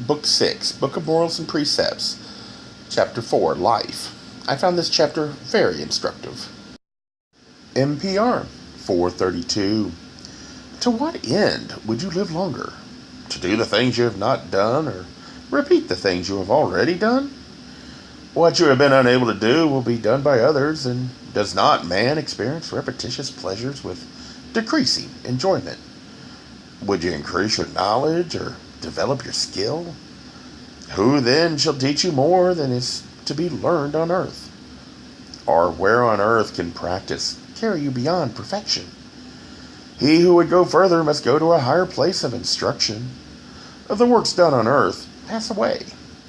Book 6, Book of Morals and Precepts, Chapter 4, Life. I found this chapter very instructive. NPR 432. To what end would you live longer? To do the things you have not done, or repeat the things you have already done? What you have been unable to do will be done by others, and does not man experience repetitious pleasures with decreasing enjoyment? Would you increase your knowledge or develop your skill? Who then shall teach you more than is to be learned on earth? Or where on earth can practice carry you beyond perfection? He who would go further must go to a higher place of instruction. The works done on earth pass away,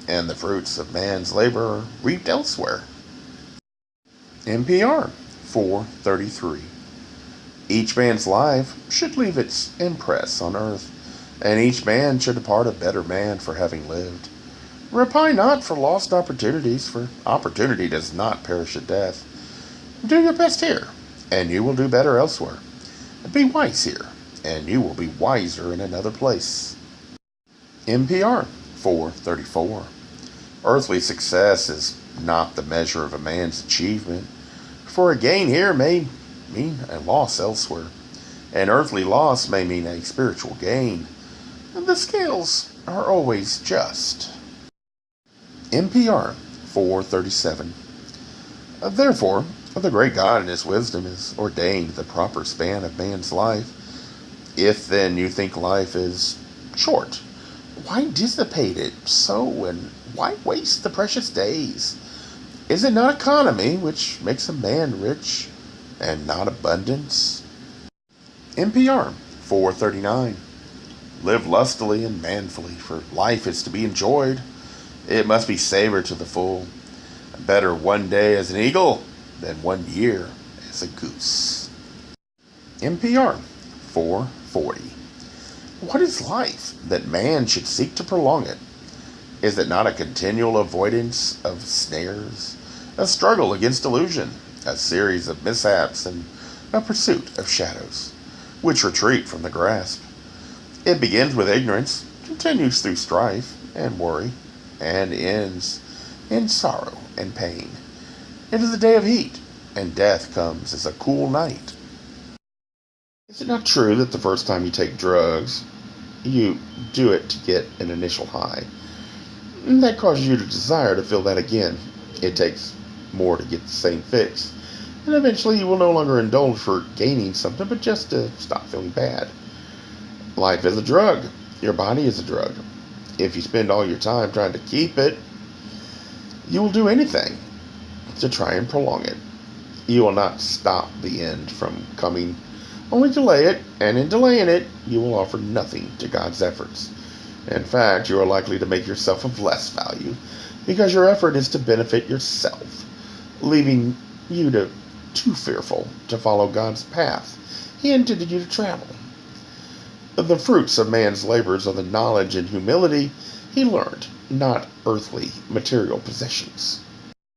and the fruits of man's labor are reaped elsewhere. NPR 433. Each man's life should leave its impress on earth, and each man should depart a better man for having lived. Repine not for lost opportunities, for opportunity does not perish at death. Do your best here, and you will do better elsewhere. Be wise here, and you will be wiser in another place. NPR 434. Earthly success is not the measure of a man's achievement, for a gain here may mean a loss elsewhere. An earthly loss may mean a spiritual gain. The scales are always just. NPR 437. Therefore, the great God in his wisdom has ordained the proper span of man's life. If then you think life is short, why dissipate it so, and why waste the precious days? Is it not economy which makes a man rich, and not abundance? NPR 439. Live lustily and manfully, for life is to be enjoyed. It must be savored to the full. Better one day as an eagle than 1 year as a goose. NPR 440. What is life, that man should seek to prolong it? Is it not a continual avoidance of snares, a struggle against illusion, a series of mishaps, and a pursuit of shadows, which retreat from the grasp? It begins with ignorance, continues through strife and worry, and ends in sorrow and pain. It is a day of heat, and death comes as a cool night. Is it not true that the first time you take drugs, you do it to get an initial high? And that causes you to desire to feel that again. It takes more to get the same fix, and eventually you will no longer indulge for gaining something, but just to stop feeling bad. Life is a drug. Your body is a drug. If you spend all your time trying to keep it, you will do anything to try and prolong it. You will not stop the end from coming, only delay it, and in delaying it, you will offer nothing to God's efforts. In fact, you are likely to make yourself of less value, because your effort is to benefit yourself, leaving you too fearful to follow God's path He intended you to travel. The fruits of man's labors are the knowledge and humility he learned, not earthly material possessions.